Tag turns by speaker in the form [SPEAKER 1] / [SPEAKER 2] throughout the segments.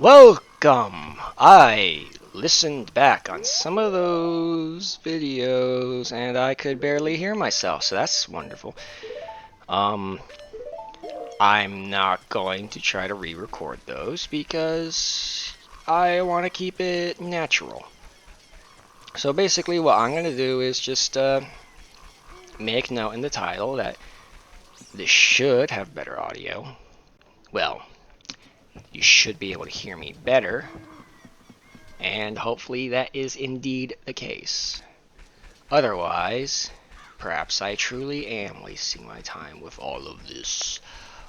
[SPEAKER 1] Welcome! I listened back on some of those videos and I could barely hear myself, so that's wonderful. Um, I'm not going to try to re-record those because I want to keep it natural. So basically what I'm going to do is just make note in the title that this should have better audio. Well, you should be able to hear me better. And hopefully that is indeed the case. Otherwise, perhaps I truly am wasting my time with all of this.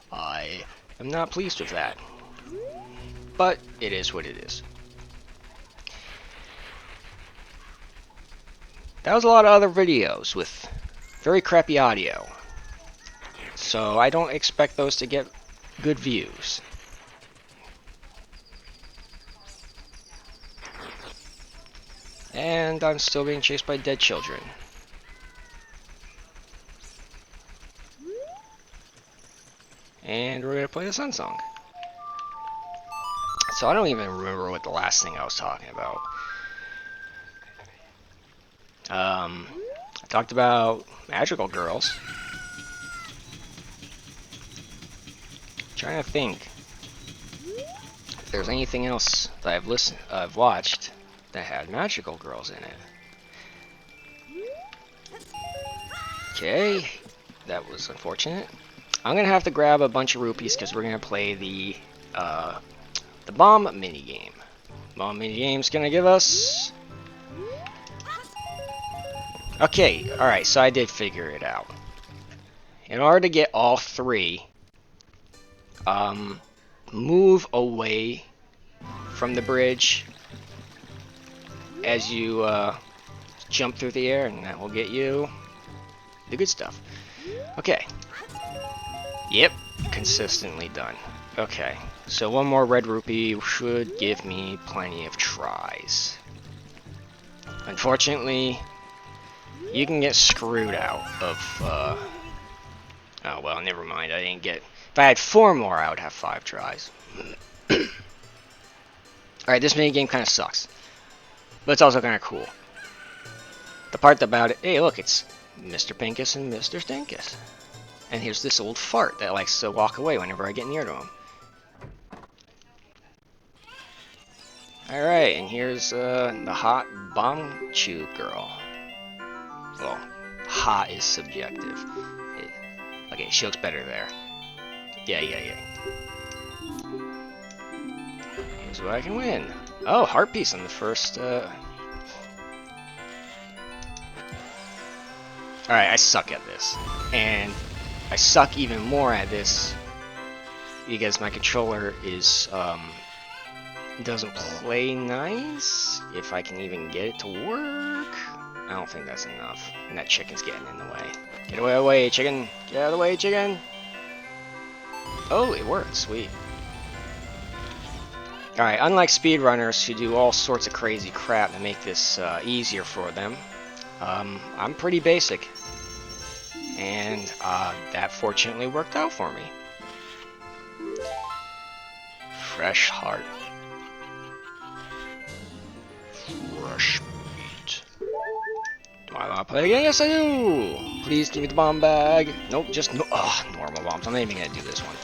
[SPEAKER 1] I am not pleased with that. But it is what it is. That was a lot of other videos with very crappy audio. So I don't expect those to get good views. And I'm still being chased by dead children. And we're going to play the Sun Song. So I don't even remember what the last thing I was talking about. I talked about magical girls. Trying to think if there's anything else that I've watched that had magical girls in it. Okay, that was unfortunate. I'm gonna have to grab a bunch of rupees because we're gonna play the bomb minigame. Bomb minigame's gonna give us. Okay, alright, so I did figure it out. In order to get all three, move away from the bridge as you jump through the air, and that will get you the good stuff. Okay. Yep, consistently done. Okay, so one more red rupee should give me plenty of tries. Unfortunately, you can get screwed out of, oh well, never mind, I didn't get... If I had 4 more, I would have 5 tries. Alright, this minigame kind of sucks. But it's also kind of cool. The part about it... Hey, look, it's Mr. Pinkus and Mr. Stinkus. And here's this old fart that likes to walk away whenever I get near to him. Alright, and here's the hot bomb chew girl. Well, hot is subjective. Okay, she looks better there. Yeah. Here's what I can win. Oh, heart piece on the first... Alright, I suck at this. And I suck even more at this because my controller is, doesn't play nice, if I can even get it to work. I don't think that's enough. And that chicken's getting in the way. Get away, chicken! Get out of the way, chicken! Oh, it worked. Sweet. Alright, unlike speedrunners who do all sorts of crazy crap to make this easier for them, I'm pretty basic. And that fortunately worked out for me. Fresh heart. Fresh meat. Do I want to play again? Yes, I do! Please give me the bomb bag. Nope, just no. Oh, normal bombs. I'm not even gonna do this one.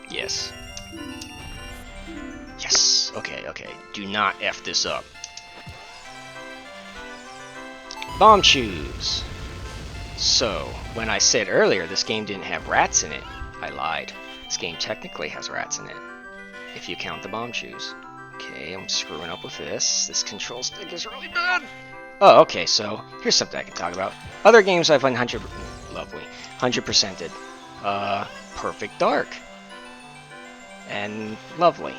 [SPEAKER 1] Yes. Yes. Okay. Do not F this up. Bomb chews. So, when I said earlier this game didn't have rats in it, I lied. This game technically has rats in it, if you count the bomb chews. Okay, I'm screwing up with this. This control stick is really bad. Oh, okay, so here's something I can talk about. Other games I've 100%ed. Perfect Dark. And Lovely.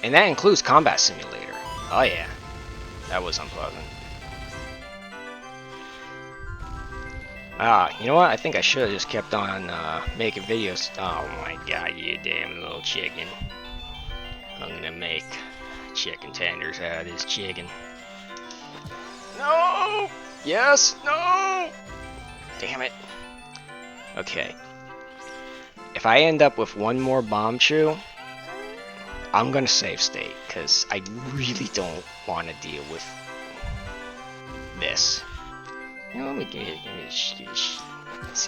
[SPEAKER 1] And that includes Combat Simulator. Oh yeah. That was unpleasant. You know what? I think I should have just kept on making videos. Oh my god, you damn little chicken. I'm gonna make chicken tenders out of this chicken. No! Yes! No! Damn it. Okay. If I end up with one more bomb chew, I'm gonna save state, because I really don't want to deal with this. You know, let me see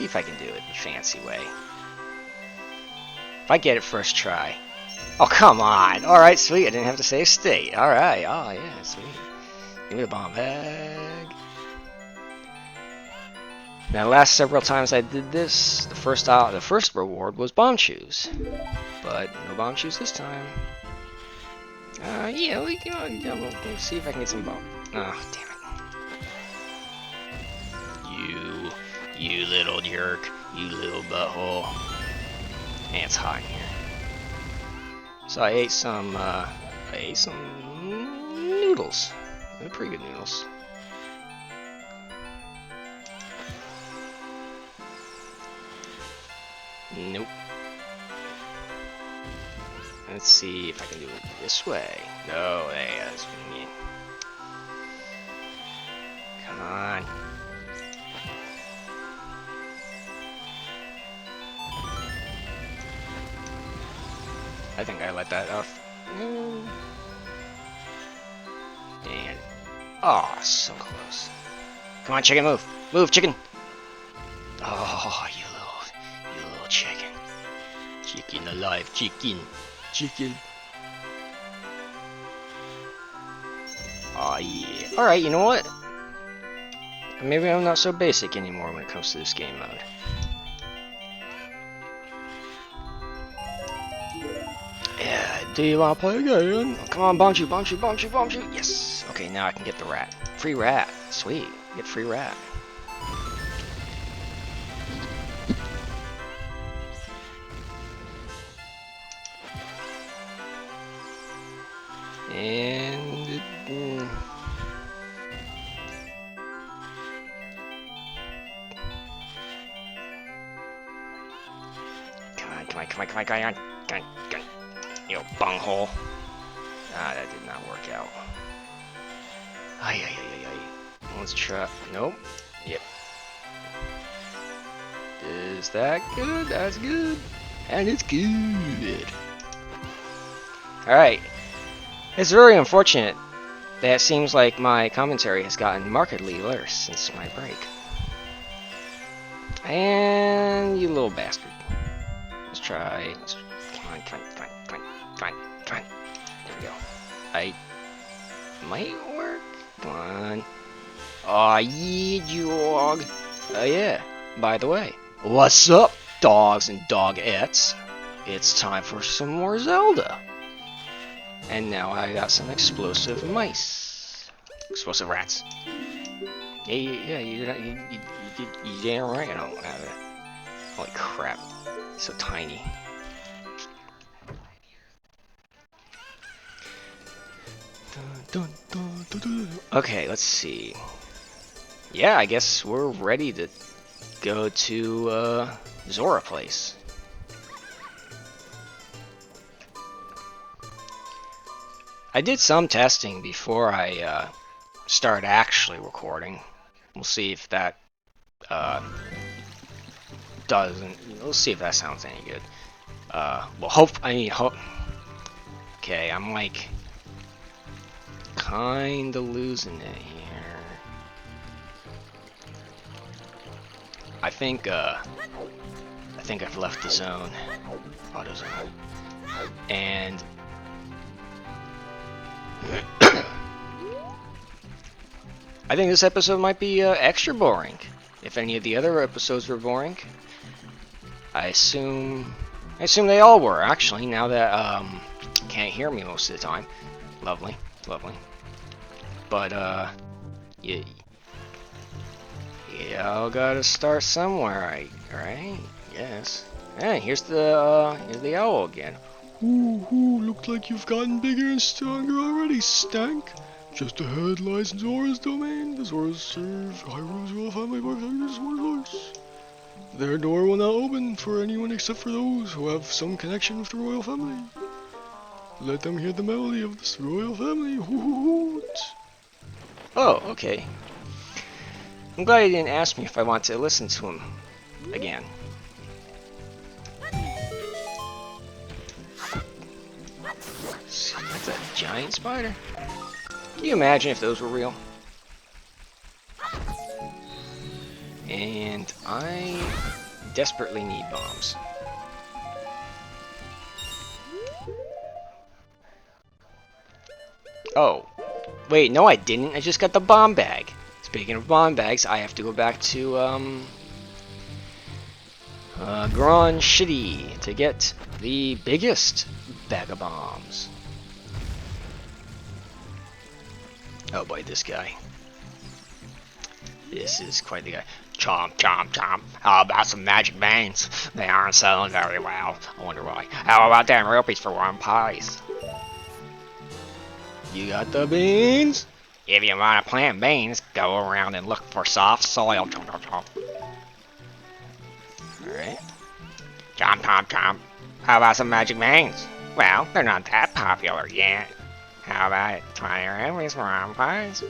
[SPEAKER 1] if I can do it the fancy way. If I get it first try. Oh, come on! Alright, sweet, I didn't have to save state. Alright, oh yeah, sweet. Give me the bomb bag. Now, the last several times I did this, the first reward was bomb chews. But no bomb chews this time. Yeah, we'll see if I can get some bomb. Oh, damn it. You little jerk. You little butthole. And it's hot in here. So I ate some noodles. They're pretty good noodles. Nope. Let's see if I can do it this way. No, that's what I mean. Come on. I think I let that off. And oh, so close. Come on, chicken, move. Move, chicken. Oh, you little chicken. Chicken alive, chicken. Chicken. Oh yeah. Alright, you know what? Maybe I'm not so basic anymore when it comes to this game mode. Yeah, do you want to play again? Oh, come on, bomb shoot, bomb shoot, bomb shoot, bomb shoot. Yes. Okay, now I can get the rat. Free rat. Sweet. Get free rat. And come on. You bunghole. Ah, that did not work out. Ay. Let's try. Nope. Yep. Is that good? That's good. And it's good. Alright. It's very unfortunate that it seems like my commentary has gotten markedly worse since my break. And you little bastard. Let's try. Come on. There we go. I might work. Come on. Aw, yeah, dog. Oh yeah. By the way, what's up, dogs and dogettes? It's time for some more Zelda. And now I got some explosive mice. Explosive rats. Yeah, you damn right I don't have it. Holy crap. It's so tiny. Okay, let's see. Yeah, I guess we're ready to go to Zora Place. I did some testing before I start actually recording. We'll see if that we'll see if that sounds any good. Well, okay, I'm like kinda losing it here. I think I've left the zone. Auto zone. And I think this episode might be extra boring. If any of the other episodes were boring, I assume they all were, actually, now that can't hear me most of the time. Lovely. But yeah, y'all gotta start somewhere, right? Yes. Hey, here's the owl again. Ooh, looks like you've gotten bigger and stronger already, Stank. Just ahead lies Zora's domain. The Zoras serve Hyrule's royal family by protecting Zora's. Their door will not open for anyone except for those who have some connection with the royal family. Let them hear the melody of this royal family. Hoot! Oh, okay. I'm glad he didn't ask me if I want to listen to him again. That's a giant spider. Can you imagine if those were real? And I desperately need bombs. Oh, wait, no I didn't. I just got the bomb bag. Speaking of bomb bags, I have to go back to, Grand City to get the biggest bag of bombs. Oh boy, this guy. This is quite the guy. Chomp, chomp, chomp. How about some magic beans? They aren't selling very well. I wonder why. How about 10 rupees for 1 piece? You got the beans? If you want to plant beans, go around and look for soft soil. Chomp, chomp, chomp. Alright. Chomp, chomp, chomp. How about some magic beans? Well, they're not that popular yet. How about 20 rupees for 1 piece?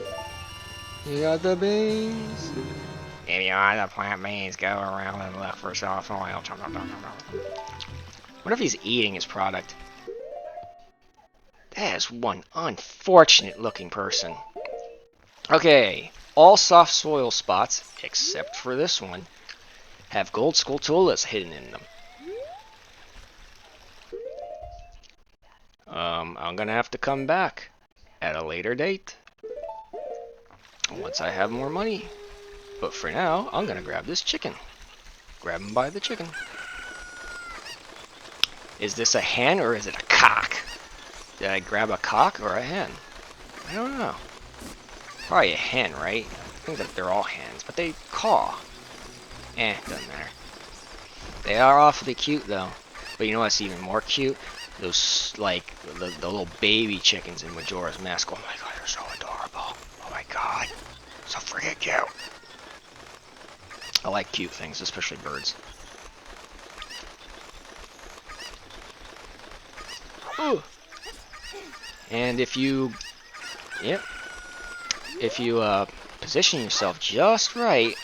[SPEAKER 1] You got the beans? If you want to plant beans, go around and look for soft soil. What if he's eating his product? That is one unfortunate looking person. Okay, all soft soil spots, except for this one, have gold skulltulas hidden in them. I'm gonna have to come back at a later date. Once I have more money. But for now, I'm gonna grab this chicken. Grab him by the chicken. Is this a hen or is it a cock? Did I grab a cock or a hen? I don't know. Probably a hen, right? I think that they're all hens, but they caw. Doesn't matter. They are awfully cute though. But you know what's even more cute? Those, like, the little baby chickens in Majora's Mask. Oh my god, they're so adorable. Oh my god. So freaking cute. I like cute things, especially birds. Ooh. And if you, if you position yourself just right,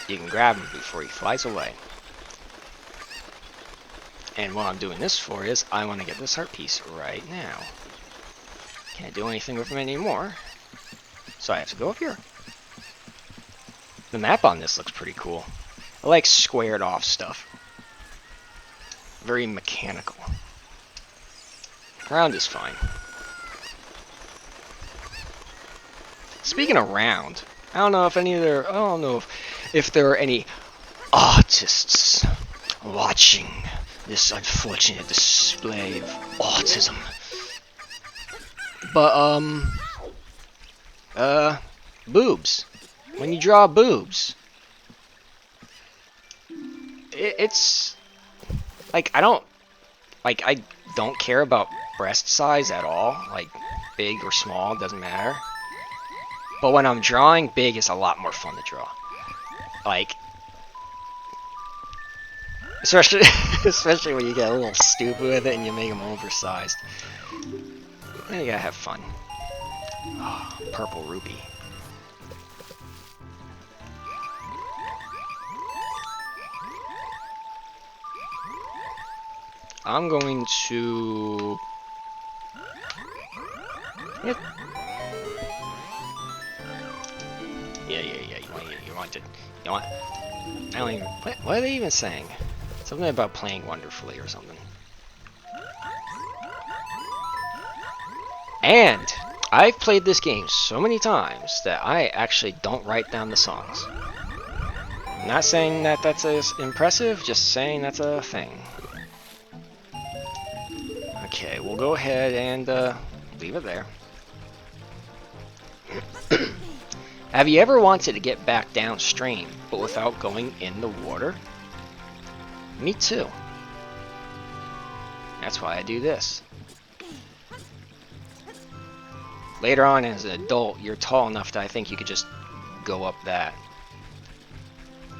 [SPEAKER 1] you can grab him before he flies away. And what I'm doing this for is I want to get this heart piece right now. Can't do anything with him anymore, so I have to go up here. The map on this looks pretty cool. I like squared off stuff. Very mechanical. Round is fine. Speaking of round, I don't know if if there are any artists watching this unfortunate display of autism. But boobs. When you draw boobs, it's like I don't care about breast size at all. Like big or small, doesn't matter. But when I'm drawing, big is a lot more fun to draw. Like, especially when you get a little stupid with it and you make them oversized. Then you gotta have fun. Oh, purple rupee. I'm going to... Yep. Yeah. You want? I don't even. What are they even saying? Something about playing wonderfully or something. And I've played this game so many times that I actually don't write down the songs. I'm not saying that that's impressive, just saying that's a thing. Okay, we'll go ahead and leave it there. Have you ever wanted to get back downstream, but without going in the water? Me too. That's why I do this. Later on as an adult, you're tall enough that I think you could just go up that.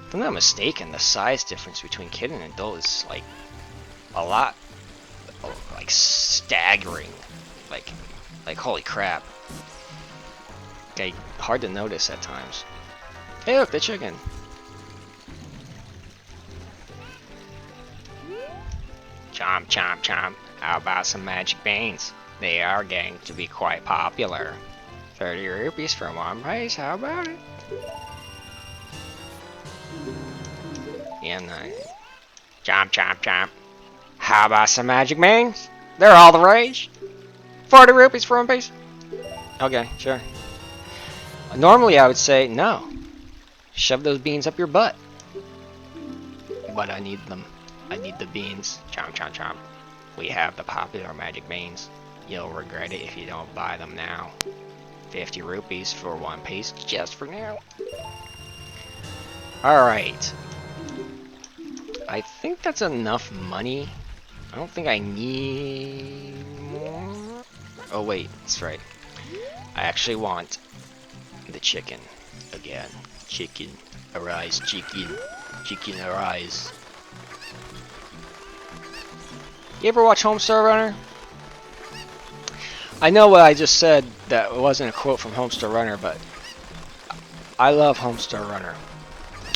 [SPEAKER 1] If I'm not mistaken, the size difference between kid and adult is like a lot, like staggering. Like holy crap. Okay, hard to notice at times. Hey, look, the chicken. Chomp, chomp, chomp. How about some magic beans? They are getting to be quite popular. 30 rupees for one price, how about it? Yeah, nice. Chomp, chomp, chomp. How about some magic beans? They're all the rage. 40 rupees for one piece. Okay, sure. Normally I would say no. Shove those beans up your butt. But I need them. I need the beans. Chomp, chomp, chomp. We have the popular magic beans. You'll regret it if you don't buy them now. 50 rupees for one piece, just for now. Alright. I think that's enough money. I don't think I need more. Oh wait, that's right. I actually want the chicken again. Chicken, arise, chicken. Chicken, arise. You ever watch Homestar Runner? I know what I just said that wasn't a quote from Homestar Runner, but I love Homestar Runner.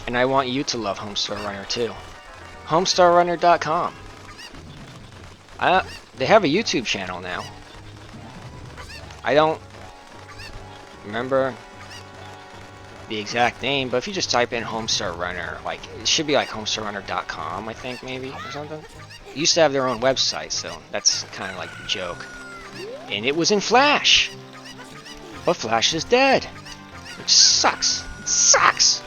[SPEAKER 1] And I want you to love Homestar Runner too. HomestarRunner.com. They have a YouTube channel now. I don't remember the exact name, but if you just type in Homestar Runner, like it should be like HomestarRunner.com, I think maybe, or something. They used to have their own website, so that's kind of like the joke. And it was in Flash, but Flash is dead, which sucks. It sucks.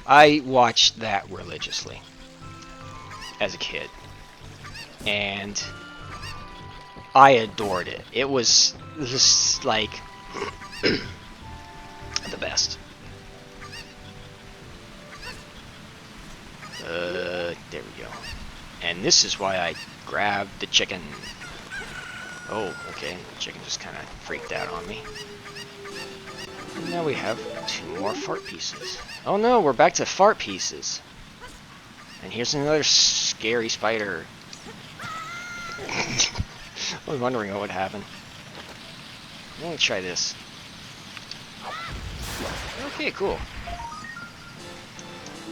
[SPEAKER 1] I watched that religiously as a kid, and I adored it. It was just like the best. There we go. And this is why I grabbed the chicken. Oh, okay. The chicken just kind of freaked out on me. And now we have 2 more fart pieces. Oh no, we're back to fart pieces. And here's another scary spider. I was wondering what would happen. Let me try this. Okay, cool.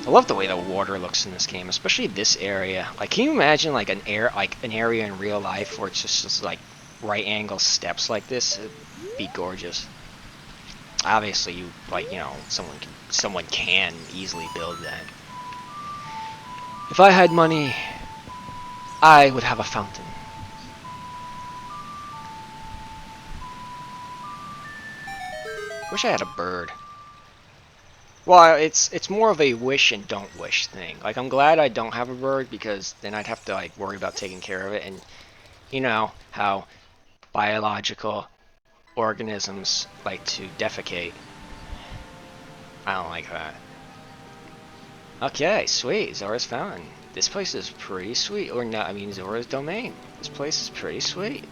[SPEAKER 1] I love the way the water looks in this game, especially this area. Like, can you imagine like an area in real life where it's just like right angle steps like this? It'd be gorgeous. Obviously, you know, someone can easily build that. If I had money, I would have a fountain. Wish I had a bird. Well, it's more of a wish and don't wish thing. Like, I'm glad I don't have a bird, because then I'd have to like worry about taking care of it, and you know how biological organisms like to defecate. I don't like that. Okay, sweet. Zora's Fountain. This place is pretty sweet. Or no, I mean Zora's Domain. This place is pretty sweet.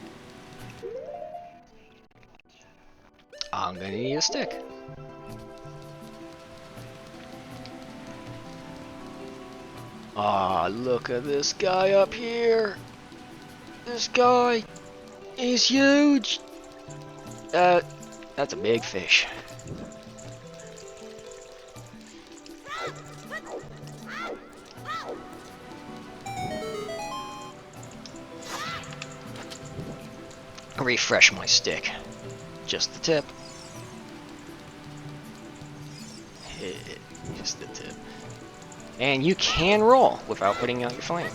[SPEAKER 1] I'm gonna need a stick. Aw, look at this guy up here. This guy is huge. That's a big fish. Refresh my stick. Just the tip. Just the tip. And you can roll without putting out your flame.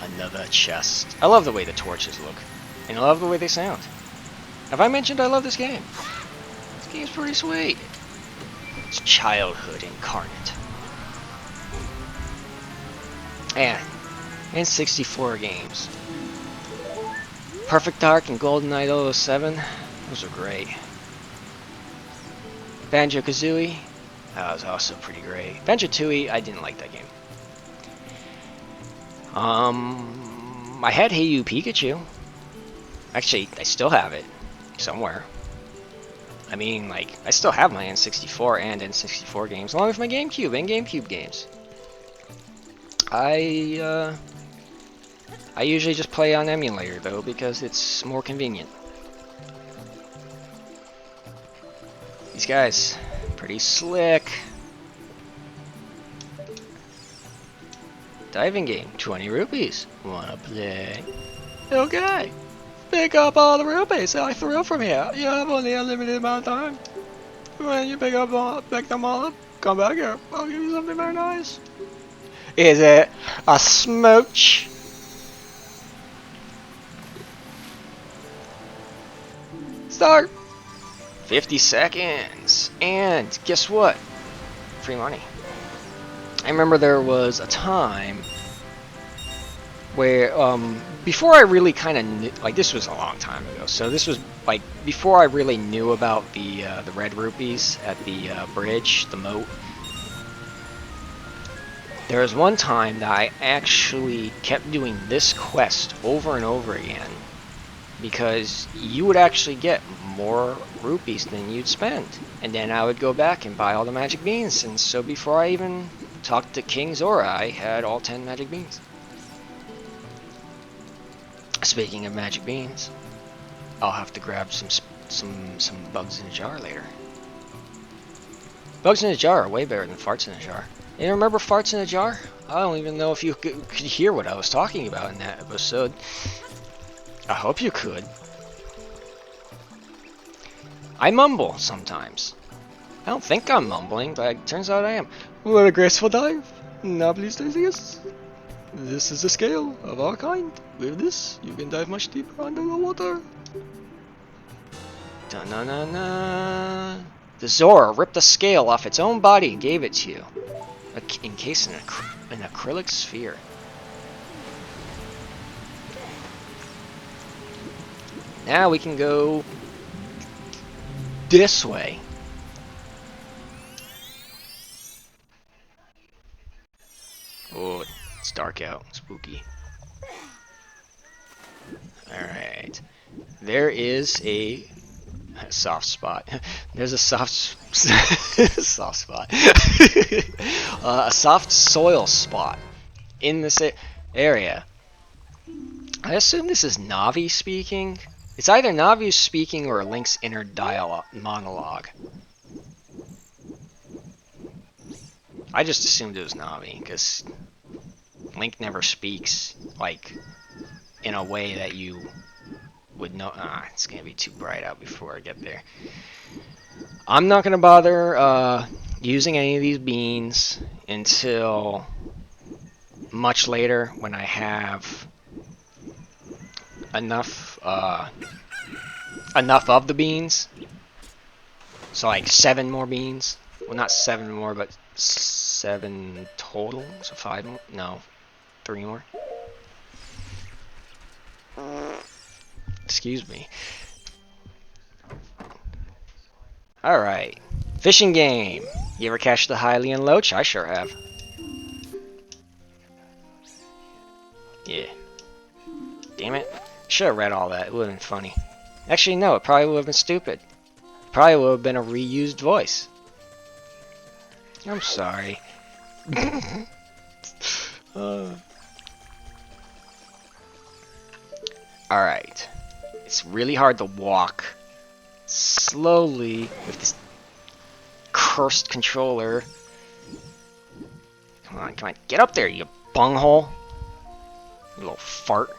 [SPEAKER 1] Another chest. I love the way the torches look. And I love the way they sound. Have I mentioned I love this game? This game's pretty sweet. It's childhood incarnate. And N64 games. Perfect Dark and GoldenEye 007. Those are great. Banjo-Kazooie. That was also pretty great. Banjo-Tooie, I didn't like that game. I had Hey You Pikachu. Actually, I still have it somewhere. I mean, like, I still have my N64 and N64 games, along with my GameCube and GameCube games. I usually just play on emulator though because it's more convenient. These guys, pretty slick. Diving game, 20 rupees. Wanna play? Okay. Pick up all the rupees I threw from here. You have only a limited amount of time. When you pick them all up, come back here. I'll give you something very nice. Is it a smooch? Start. 50 seconds. And guess what? Free money. I remember there was a time where, before I really kind of knew, like, this was a long time ago, so this was, like, before I really knew about the red rupees at the bridge, the moat. There was one time that I actually kept doing this quest over and over again, because you would actually get more rupees than you'd spend. And then I would go back and buy all the magic beans, and so before I even talked to King Zora, I had all 10 magic beans. Speaking of magic beans, I'll have to grab some bugs in a jar later. Bugs in a jar are way better than farts in a jar. You remember farts in a jar? I don't even know if you could hear what I was talking about in that episode. I hope you could. I mumble sometimes. I don't think I'm mumbling, but it turns out I am. What a graceful dive. Now please stay serious. This is a scale of our kind. With this, you can dive much deeper under the water. Da-na-na-na. The Zora ripped the scale off its own body and gave it to you, encased in an acrylic sphere. Now we can go this way. Oh, it's dark out. Spooky. Alright. There is a soft spot. There's a soft soft spot. A soft soil spot in this area. I assume this is Navi speaking. It's either Navi speaking or Link's inner monologue. I just assumed it was Navi because Link never speaks like in a way that you would know. It's gonna be too bright out before I get there. I'm not gonna bother using any of these beans until much later when I have enough of the beans. So like 7 more beans. Well, not 7 more, but 7 total. So 5 more. No, 3 more. Excuse me. Alright. Fishing game. You ever catch the Hylian Loach? I sure have. Yeah. Damn it. Should have read all that. It would have been funny. Actually, no. It probably would have been stupid. It probably would have been a reused voice. I'm sorry. Alright. It's really hard to walk slowly with this cursed controller. Come on, come on. Get up there, you bunghole. You little fart.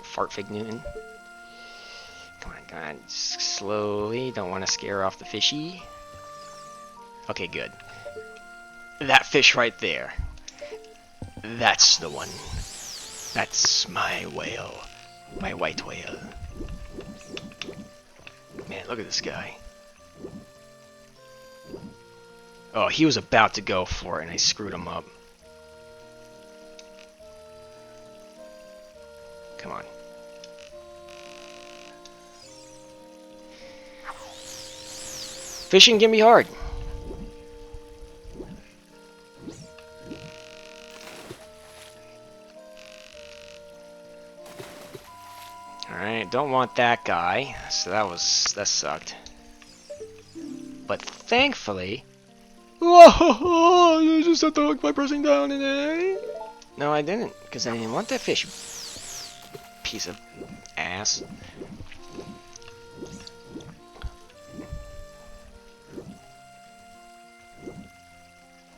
[SPEAKER 1] Fart Fig Newton. Come on, just slowly. Don't want to scare off the fishy. Okay, good. That fish right there. That's the one. That's my whale. My white whale. Man, look at this guy. Oh, he was about to go for it and I screwed him up. Come on. Fishing can be hard. Alright, don't want that guy. So that sucked. But thankfully... Whoa! I just had to hook by pressing down in A. No, I didn't, because I didn't want that fish. Piece of ass.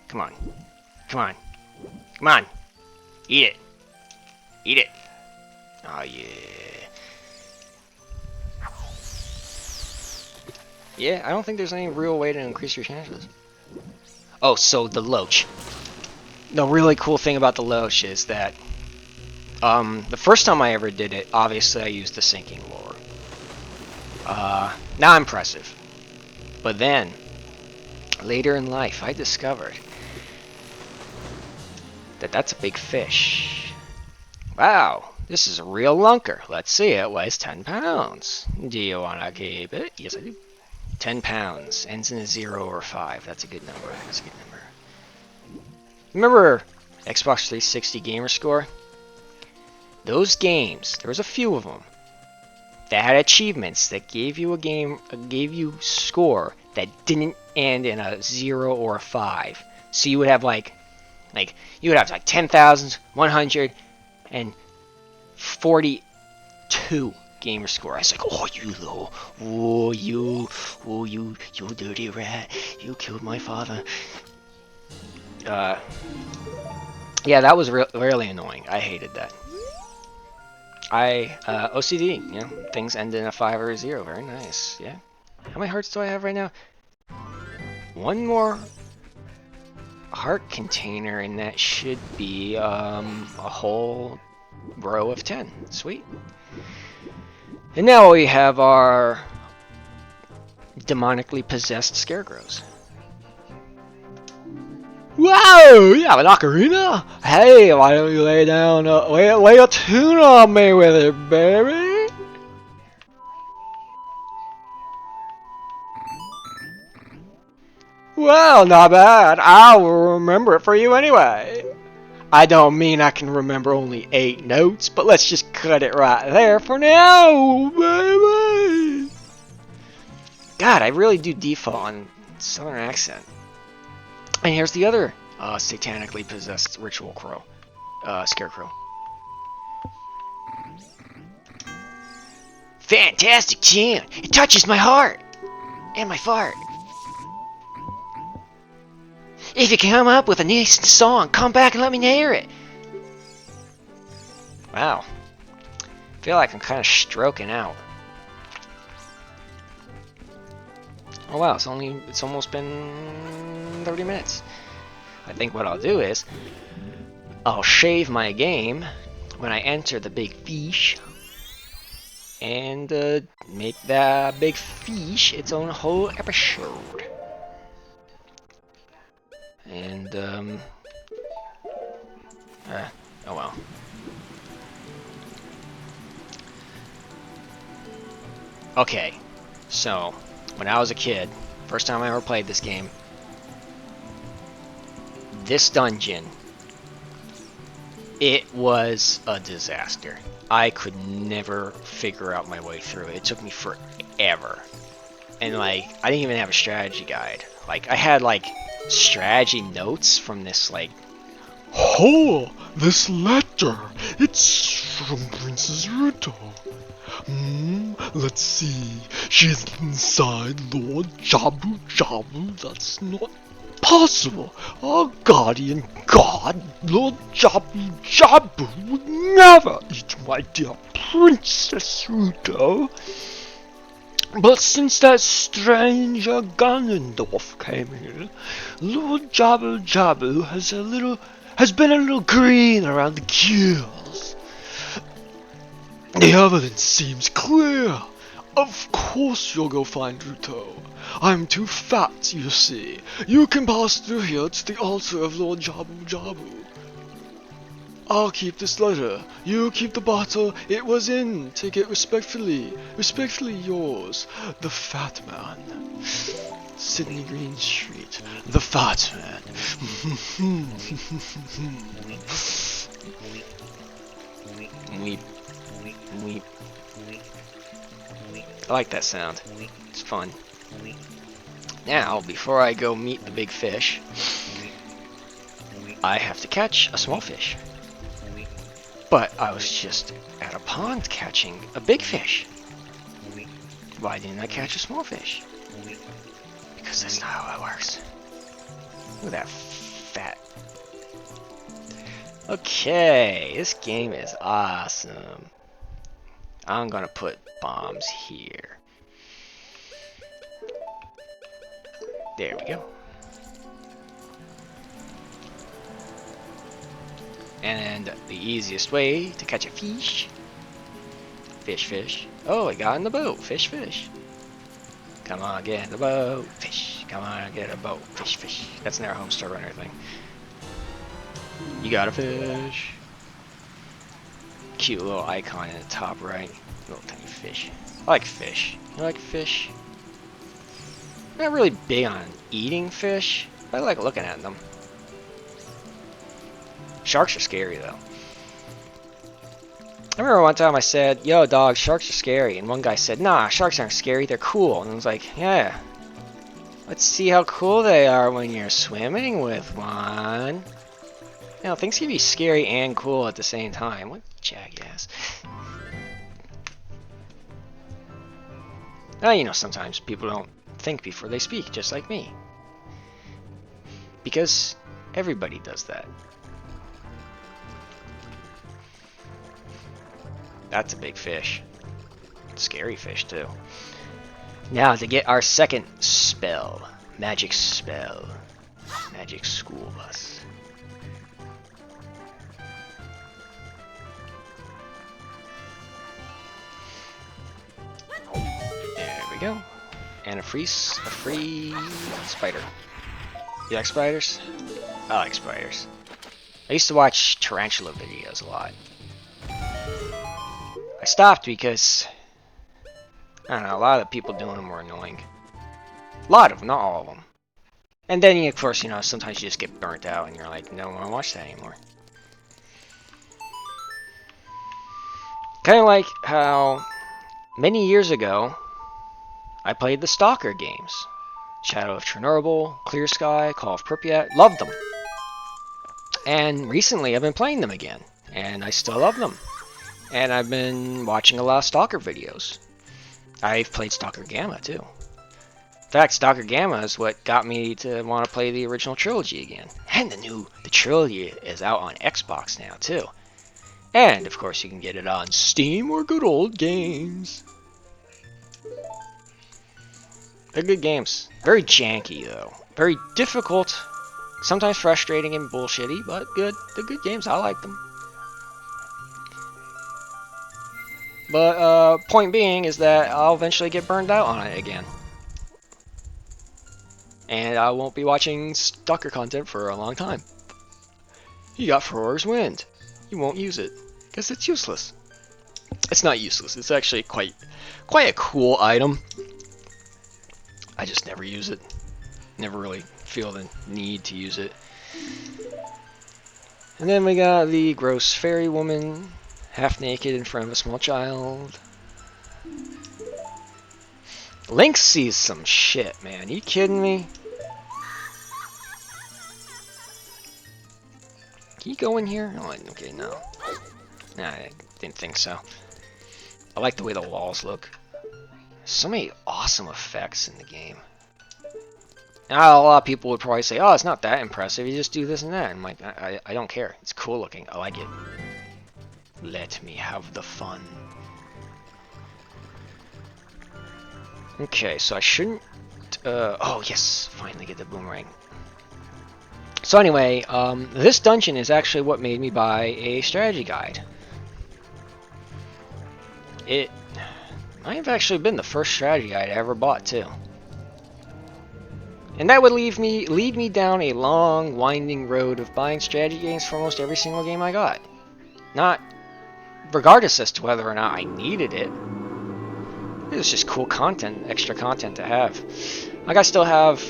[SPEAKER 1] Come on. Come on. Come on. Eat it. Eat it. Oh, yeah. Yeah, I don't think there's any real way to increase your chances. Oh, so the loach. The really cool thing about the loach is that the first time I ever did it, obviously I used the sinking lure. Not impressive. But then, later in life, I discovered that that's a big fish. Wow, this is a real lunker. Let's see, it weighs 10 pounds. Do you want to keep it? Yes, I do. 10 pounds. Ends in a 0 or 5. That's a good number. That's a good number. Remember Xbox 360 Gamer Score? Those games, there was a few of them that had achievements that gave you gave you score that didn't end in a 0 or a 5. So you would have like 10,142 gamer score. I was like, oh, you low, oh you dirty rat, you killed my father. Yeah, that was really annoying. I hated that. OCD, you know, things end in a 5 or a 0. Very nice, yeah. How many hearts do I have right now? One more heart container, and that should be a whole row of 10. Sweet. And now we have our demonically possessed scarecrows. Whoa! You have an ocarina? Hey, why don't you lay down, lay a tune on me with it, baby? Well, not bad. I will remember it for you anyway. I don't mean I can remember only 8 notes, but let's just cut it right there for now, baby. God, I really do default on Southern accent. And here's the other satanically possessed ritual scarecrow. Fantastic tune! It touches my heart! And my fart. If you can come up with a nice song, come back and let me hear it! Wow. I feel like I'm kind of stroking out. Oh wow, it's almost been 30 minutes. I think what I'll do is I'll shave my game when I enter the big fish and make that big fish its own whole episode. And oh well. Okay, so when I was a kid, first time I ever played this game, this dungeon, it was a disaster. I could never figure out my way through it. It took me forever. And like, I didn't even have a strategy guide. Like, I had like strategy notes from this like, oh, this letter, it's from Princess Ruto. Let's see. She's inside Lord Jabu Jabu. That's not possible. Our guardian god, Lord Jabu Jabu, would never eat my dear Princess Ruto. But since that stranger Ganondorf came here, Lord Jabu Jabu has been a little green around the gills. The evidence seems clear. Of course you'll go find Ruto. I'm too fat, you see. You can pass through here to the altar of Lord Jabu Jabu. I'll keep this letter. You keep the bottle it was in. Take it respectfully. Respectfully yours, the Fat Man. Sydney Green Street, the Fat Man. Weep. Weep. I like that sound. It's fun. Now, before I go meet the big fish, I have to catch a small fish. But I was just at a pond catching a big fish. Why didn't I catch a small fish? Because that's not how it works. Look at that fat. Okay, this game is awesome. I'm gonna put bombs here. There we go. And the easiest way to catch a fish. Fish. Oh, I got in the boat. Fish. Come on, get in the boat. Fish. Come on, get a boat. Fish. That's in our Homestar Runner thing. You got a fish. Cute little icon in the top right. Little tiny fish. I like fish. You like fish? I'm not really big on eating fish, but I like looking at them. Sharks are scary though. I remember one time I said, yo dog, sharks are scary, and one guy said, nah, sharks aren't scary, they're cool. And I was like, yeah, let's see how cool they are when you're swimming with one. You know, things can be scary and cool at the same time. What jackass. Now, you know, sometimes people don't think before they speak, just like me. Because everybody does that. That's a big fish. Scary fish, too. Now, to get our second spell. Magic spell. Magic school bus. There we go. And a free spider. You like spiders? I like spiders. I used to watch tarantula videos a lot. I stopped because, I don't know, a lot of the people doing them were annoying. A lot of them, not all of them. And then, of course, you know, sometimes you just get burnt out and you're like, no, I don't want to watch that anymore. Kind of like how many years ago I played the Stalker games. Shadow of Chernobyl, Clear Sky, Call of Pripyat, loved them. And recently I've been playing them again, and I still love them. And I've been watching a lot of Stalker videos. I've played Stalker Gamma too. In fact, Stalker Gamma is what got me to want to play the original trilogy again. And the trilogy is out on Xbox now too. And of course you can get it on Steam or Good Old Games. They're good games. Very janky though. Very difficult. Sometimes frustrating and bullshitty, but good. They're good games. I like them. But point being is that I'll eventually get burned out on it again. And I won't be watching Stalker content for a long time. You got Froar's Wind. You won't use it. Because it's useless. It's not useless. It's actually quite a cool item. I just never use it. Never really feel the need to use it. And then we got the gross fairy woman, half naked in front of a small child. Link sees some shit, man. You kidding me? Can you go in here? Oh, okay, no. Nah, I didn't think so. I like the way the walls look. So many awesome effects in the game. Now, a lot of people would probably say, oh, it's not that impressive, you just do this and that. I'm like, I don't care. It's cool looking. I like it. Let me have the fun. Okay, so I shouldn't... oh, yes. Finally get the boomerang. So anyway, this dungeon is actually what made me buy a strategy guide. It might have actually been the first strategy guide I ever bought, too. And that would lead me down a long, winding road of buying strategy games for almost every single game I got. Not regardless as to whether or not I needed it. It was just cool content, extra content to have. Like I still have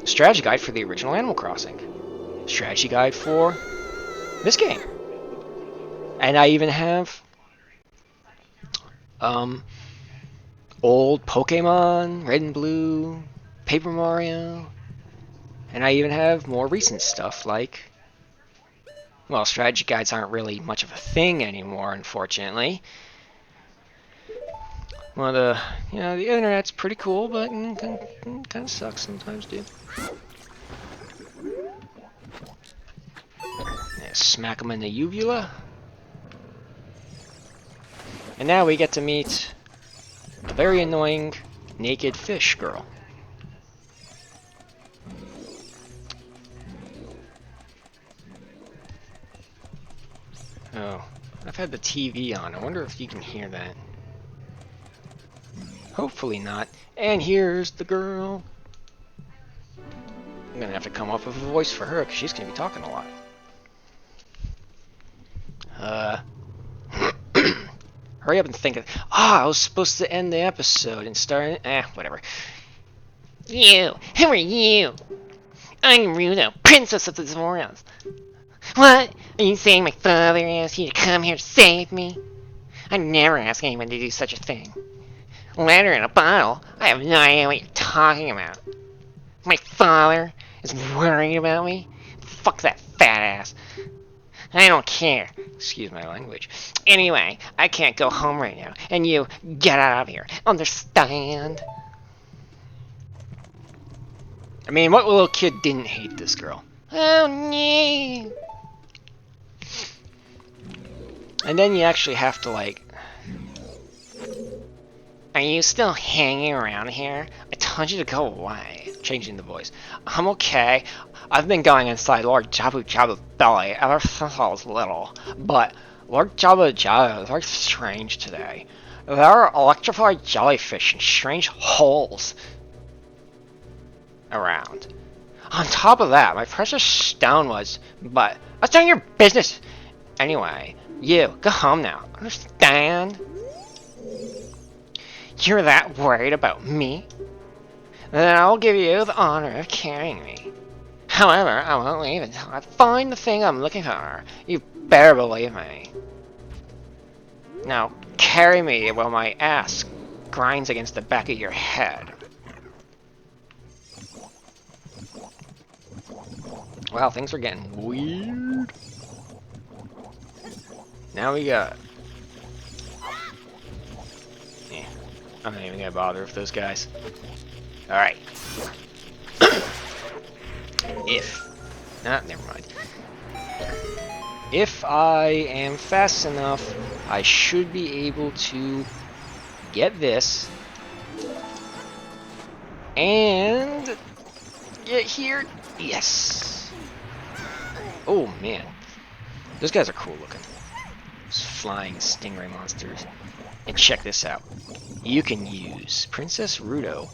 [SPEAKER 1] strategy guide for the original Animal Crossing. Strategy guide for this game. And I even have old Pokemon, Red and Blue, Paper Mario, and I even have more recent stuff like, well, strategy guides aren't really much of a thing anymore, unfortunately. Well, the internet's pretty cool, but kind of sucks sometimes, dude. Yeah, smack him in the uvula. And now we get to meet a very annoying naked fish girl. Oh, I've had the TV on. I wonder if you can hear that. Hopefully not. And here's the girl. I'm gonna have to come up with a voice for her because she's gonna be talking a lot. Hurry up and think of. I was supposed to end the episode and start. Whatever.
[SPEAKER 2] You! Who are you? I'm Rudo, Princess of the Zoras. What? Are you saying my father asked you to come here to save me? I never ask anyone to do such a thing. Letter in a bottle? I have no idea what you're talking about. My father is worried about me? Fuck that fat ass. I don't care.
[SPEAKER 1] Excuse my language.
[SPEAKER 2] Anyway, I can't go home right now, and you get out of here. Understand?
[SPEAKER 1] I mean, what little kid didn't hate this girl?
[SPEAKER 2] Oh no!
[SPEAKER 1] And then you actually have to, like...
[SPEAKER 2] Are you still hanging around here? I told you to go away.
[SPEAKER 1] Changing the voice.
[SPEAKER 2] I'm okay. I've been going inside Lord Jabu Jabu's belly ever since I was little. But Lord Jabu Jabu is very strange today. There are electrified jellyfish and strange holes around. On top of that, my precious stone was... But that's none of your business. Anyway, you, go home now. Understand? You're that worried about me? Then I'll give you the honor of carrying me. However, I won't leave until I find the thing I'm looking for. You better believe me. Now, carry me while my ass grinds against the back of your head.
[SPEAKER 1] Wow, things are getting weird. Now we got... I'm not even gonna bother with those guys. Alright. Never mind. If I am fast enough, I should be able to get this. And get here. Yes. Oh man. Those guys are cool looking. Those flying stingray monsters. And check this out. You can use Princess Rudo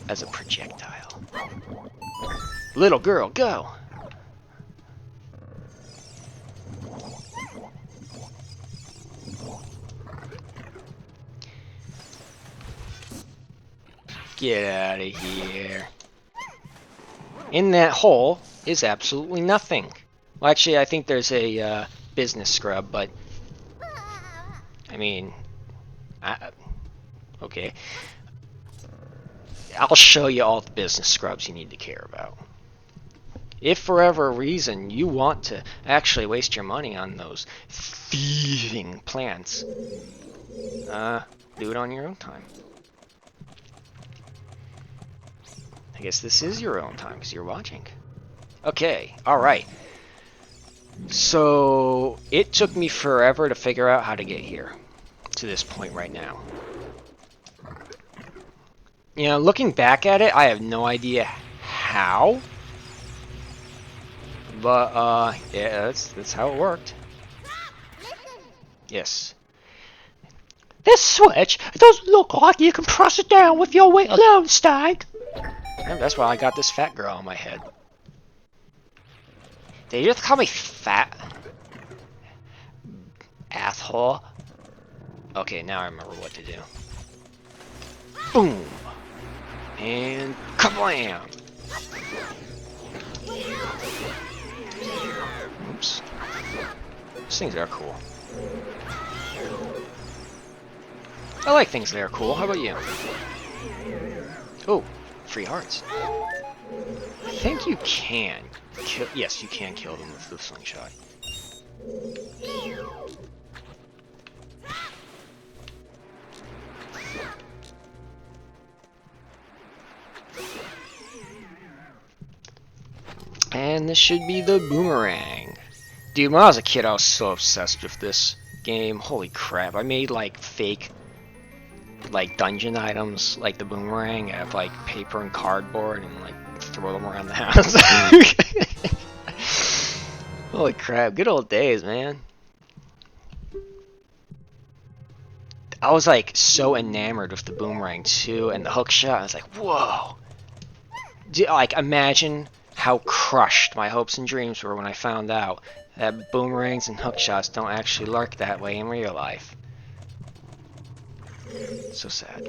[SPEAKER 1] as a projectile. Little girl, go! Get out of here. In that hole is absolutely nothing. Well, actually, I think there's a business scrub, but... I mean... okay. I'll show you all the business scrubs you need to care about. If for whatever reason you want to actually waste your money on those thieving plants, do it on your own time. I guess this is your own time because you're watching. Okay, alright. So, it took me forever to figure out how to get here. To this point right now. You know, looking back at it, I have no idea how. But, yeah, that's how it worked. Yes.
[SPEAKER 2] This switch, it doesn't look like you can press it down with your weight alone, Stag.
[SPEAKER 1] That's why I got this fat girl on my head.
[SPEAKER 2] Did you just call me fat? Asshole.
[SPEAKER 1] Okay, now I remember what to do. Boom! And kablam! Oops. These things are cool. I like things that are cool. How about you? Oh, free hearts. I think you can kill. Yes, you can kill them with the slingshot. And this should be the boomerang. Dude, when I was a kid, I was so obsessed with this game. Holy crap! I made like fake, like dungeon items, like the boomerang, out of like paper and cardboard, and like throw them around the house. Holy crap! Good old days, man. I was like so enamored with the boomerang too, and the hook shot. I was like, whoa! Like, imagine how crushed my hopes and dreams were when I found out that boomerangs and hook shots don't actually lurk that way in real life. So sad.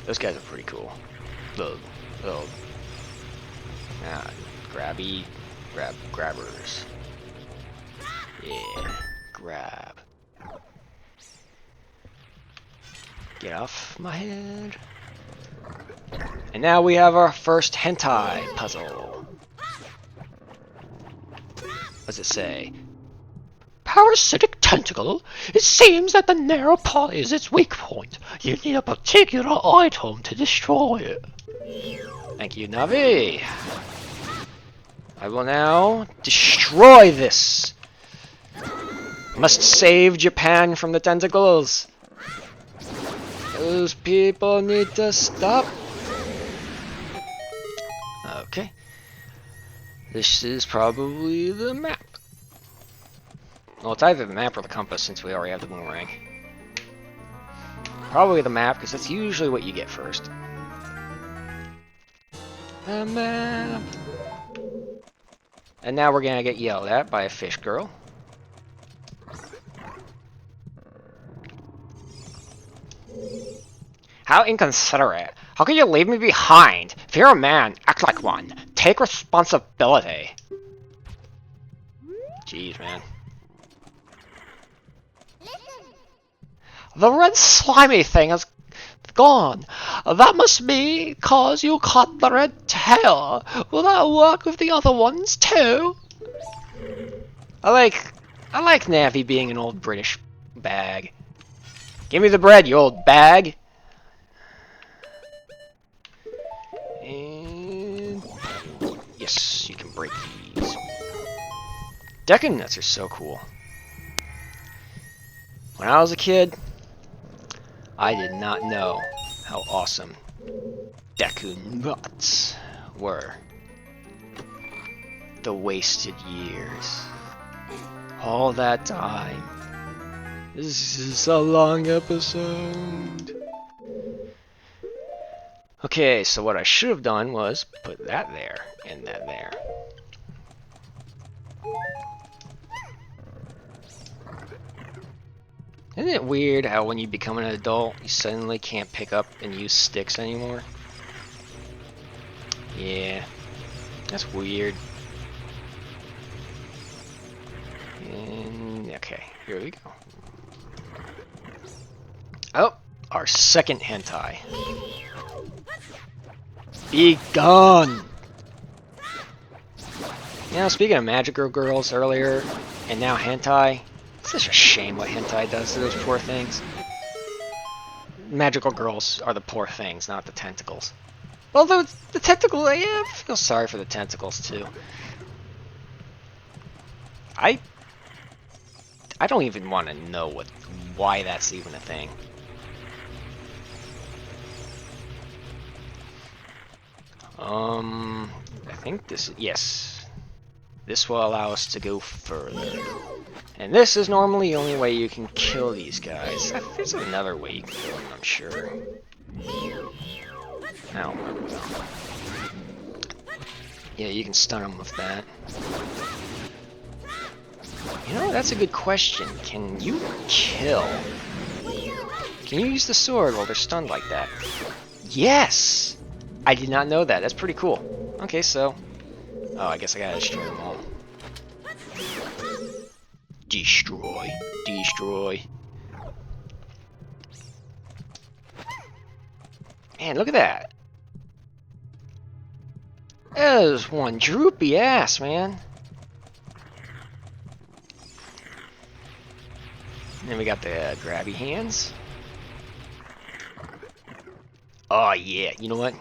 [SPEAKER 1] Those guys are pretty cool. Little grabbers. Yeah, grab. Get off my head. And now we have our first hentai puzzle. What does it say? Parasitic tentacle. It seems that the narrow paw is its weak point. You need a particular item to destroy it. Thank you, Navi. I will now destroy this. Must save Japan from the tentacles. Those people need to stop. Okay. This is probably the map. Well, it's either the map or the compass since we already have the boomerang. Probably the map, because that's usually what you get first. The map. And now we're gonna get yelled at by a fish girl. How inconsiderate. How can you leave me behind? If you're a man, act like one. Take responsibility. Jeez, man. The red slimy thing is gone. That must be because you cut the red tail. Will that work with the other ones too? I like Navi being an old British bag. Give me the bread, you old bag. And yes, you can break these. Deku nuts are so cool. When I was a kid, I did not know how awesome Deku nuts were. The wasted years. All that time. This is a long episode. Okay, so what I should have done was put that there and that there. Isn't it weird how when you become an adult, you suddenly can't pick up and use sticks anymore? Yeah, that's weird. And, okay, here we go. Oh, our second hentai. Be gone! You know, speaking of magical girls earlier, and now hentai, it's such a shame what hentai does to those poor things. Magical girls are the poor things, not the tentacles. Although the tentacle, yeah, I feel sorry for the tentacles too. I don't even want to know why that's even a thing. I think this, yes. This will allow us to go further. And this is normally the only way you can kill these guys. There's another way you can kill them, I'm sure. I don't remember though. Yeah, you can stun them with that. You know, that's a good question. Can you kill? Can you use the sword while they're stunned like that? Yes! I did not know that. That's pretty cool. Okay, so... Oh, I guess I gotta destroy them all. Destroy. Destroy. Man, look at that. That is one droopy ass, man. And then we got the grabby hands. Oh yeah, you know what?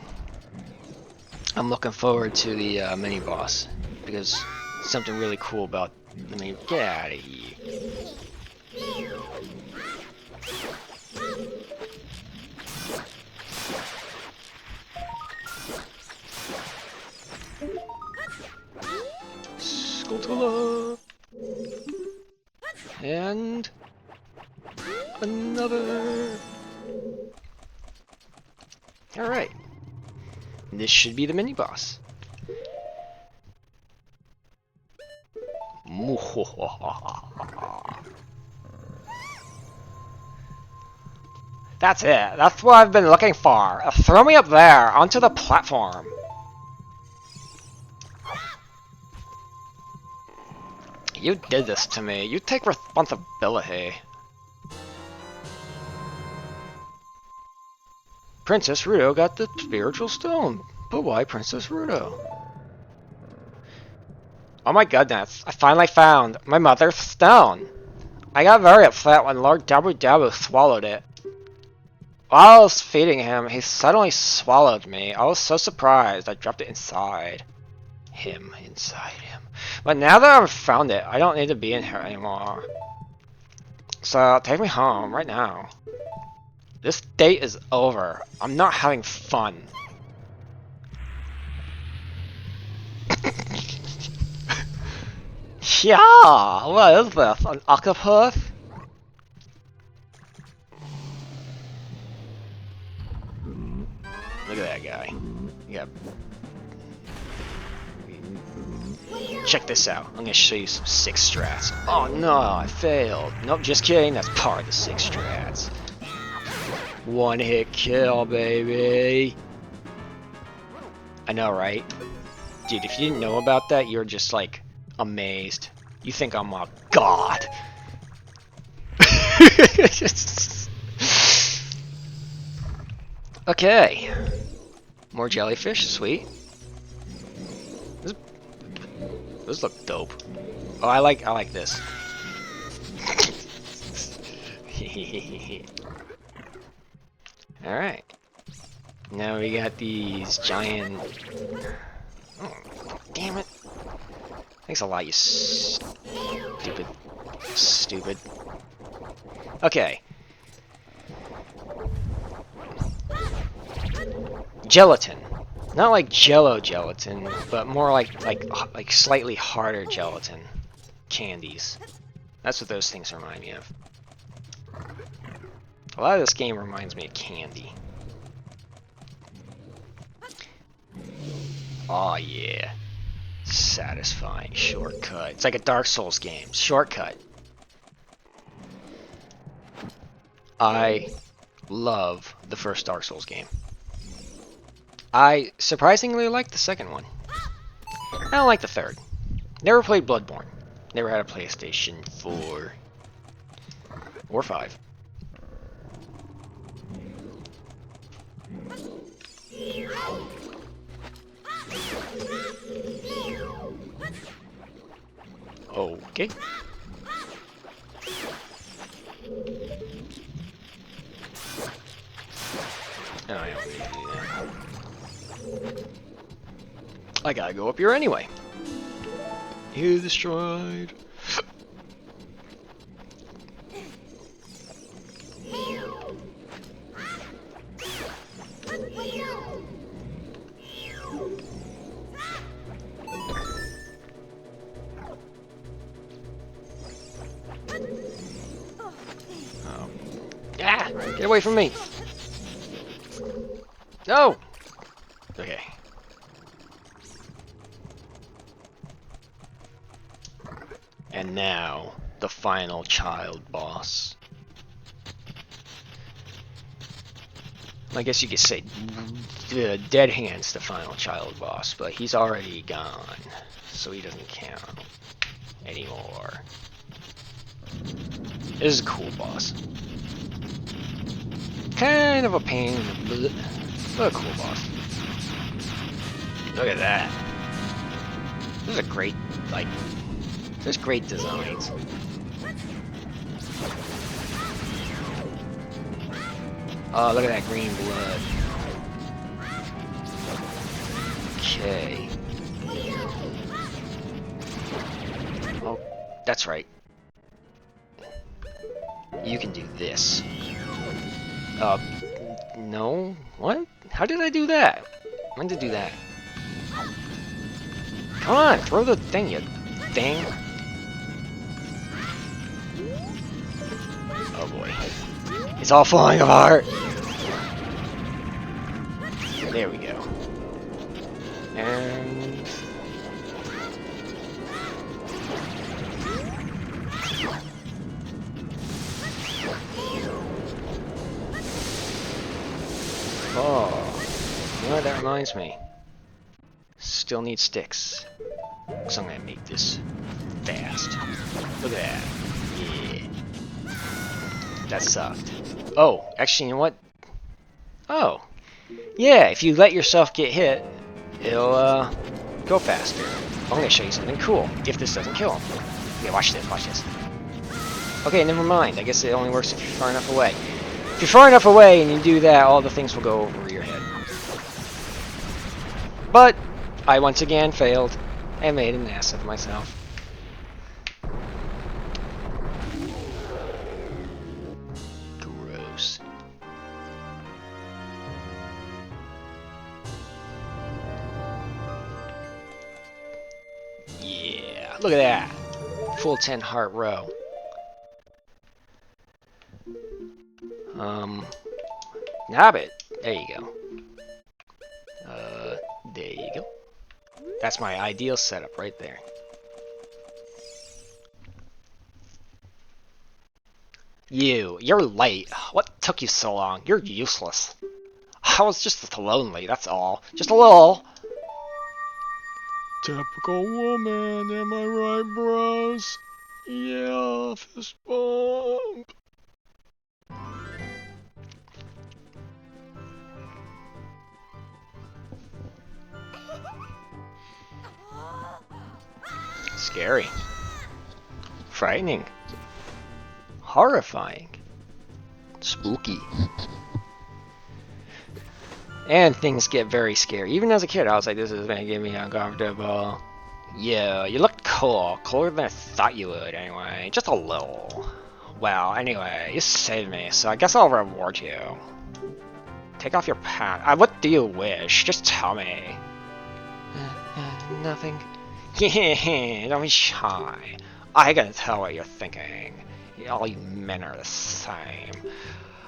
[SPEAKER 1] I'm looking forward to the mini boss because something really cool about the mini. Get out of here! Skulltula! And another. All right. This should be the mini boss. That's it. That's what I've been looking for. Throw me up there onto the platform. You did this to me. You take responsibility. Princess Ruto got the spiritual stone. But why Princess Ruto? Oh my goodness, I finally found my mother's stone. I got very upset when Lord Dabu Dabu swallowed it. While I was feeding him, he suddenly swallowed me. I was so surprised, I dropped it inside him. But now that I've found it, I don't need to be in here anymore. So, take me home, right now. This date is over. I'm not having fun. Yeah! What is this? An octopus? Look at that guy. Yeah. Check this out. I'm gonna show you some 6 strats. Oh no, I failed. Nope, just kidding. That's part of the 6 strats. One hit kill, baby. I know, right? Dude, if you didn't know about that, you're just like amazed. You think I'm a god. Okay. More jellyfish, sweet. Those look dope. Oh, I like this. Alright. Now we got these giant... Oh, damn it. Thanks a lot, you stupid. Stupid. Okay. Gelatin. Not like Jello gelatin, but more like slightly harder gelatin candies. That's what those things remind me of. A lot of this game reminds me of candy. Oh yeah. Satisfying shortcut. It's like a Dark Souls game. Shortcut. I love the first Dark Souls game. I surprisingly like the second one. I don't like the third. Never played Bloodborne. Never had a PlayStation 4 or 5. Okay. I don't need to do that. I gotta go up here anyway. You destroyed. Ah! Get away from me! No! Okay. And now, the final child boss. I guess you could say the Dead Hand's the final child boss, but he's already gone, so he doesn't count anymore. This is a cool boss. Kind of a pain in the butt. What a cool boss. Look at that. Those are great, like, there's great designs. Oh, look at that green blood. Okay. Oh, that's right. You can do this. No? What? How did I do that? When did I do that? Come on, throw the thing, you thing. Oh boy. It's all falling apart! There we go. And... oh, you know what that reminds me? Still need sticks. So I'm gonna make this fast. Look at that. Yeah. That sucked. Oh, actually, you know what? Oh. Yeah, if you let yourself get hit, it'll, go faster. I'm gonna show you something cool, if this doesn't kill him. Okay, watch this, watch this. Okay, never mind. I guess it only works if you're far enough away. If you're far enough away and you do that, all the things will go over your head. But I once again failed and made an ass of myself. Gross. Yeah, look at that. Full 10 heart row. Nabbit. There you go. There you go. That's my ideal setup right there. You're late. What took you so long? You're useless. I was just lonely, that's all. Just a little. Typical woman, am I right, bros? Yeah, fist bump. Scary. Frightening. Horrifying. Spooky. And things get very scary. Even as a kid, I was like, this is gonna get me uncomfortable. Yeah, you looked cool. Cooler than I thought you would, anyway. Just a little. Well, anyway, you saved me, so I guess I'll reward you. Take off your pants. What do you wish? Just tell me. Nothing. Don't be shy. I gotta tell what you're thinking. All you men are the same.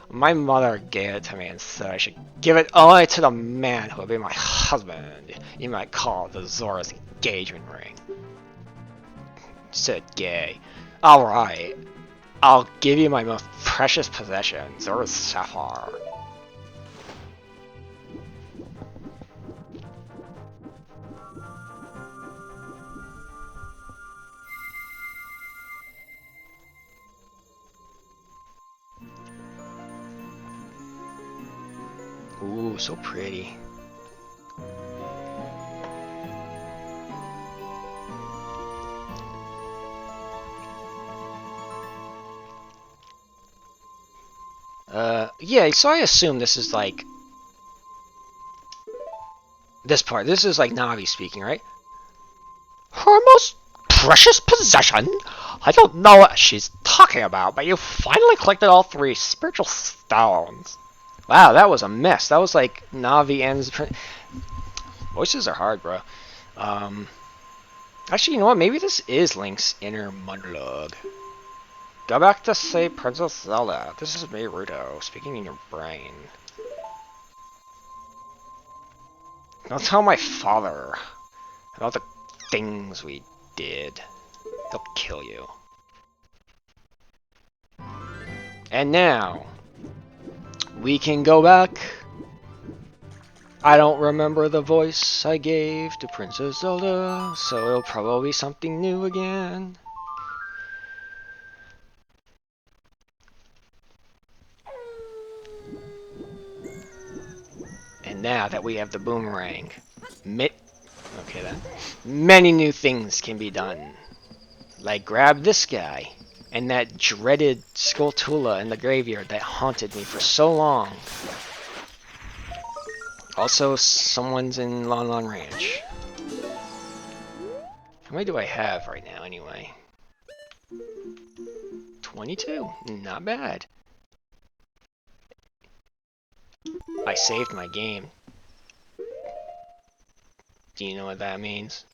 [SPEAKER 1] My mother gave it to me and said I should give it only to the man who will be my husband. You might call it the Zora's engagement ring. Said gay. Alright. I'll give you my most precious possession, Zora's sapphire. Ooh, so pretty. Yeah, so I assume this is like... this part. This is like Navi speaking, right? Her most precious possession? I don't know what she's talking about, but you finally collected all 3 spiritual stones. Wow, that was a mess. That was like Navi ends... voices are hard, bro. Actually, you know what? Maybe this is Link's inner monologue. Go back to say Princess Zelda. This is me, Ruto, speaking in your brain. Don't tell my father about the things we did. He'll kill you. And now, we can go back. I don't remember the voice I gave to Princess Zelda, so it'll probably be something new again. And And now that we have the boomerang, okay, then many new things can be done. Like grab this guy and that dreaded Skulltula in the graveyard that haunted me for so long. Also, someone's in Lon Lon Ranch. How many do I have right now, anyway? 22. Not bad. I saved my game. Do you know what that means?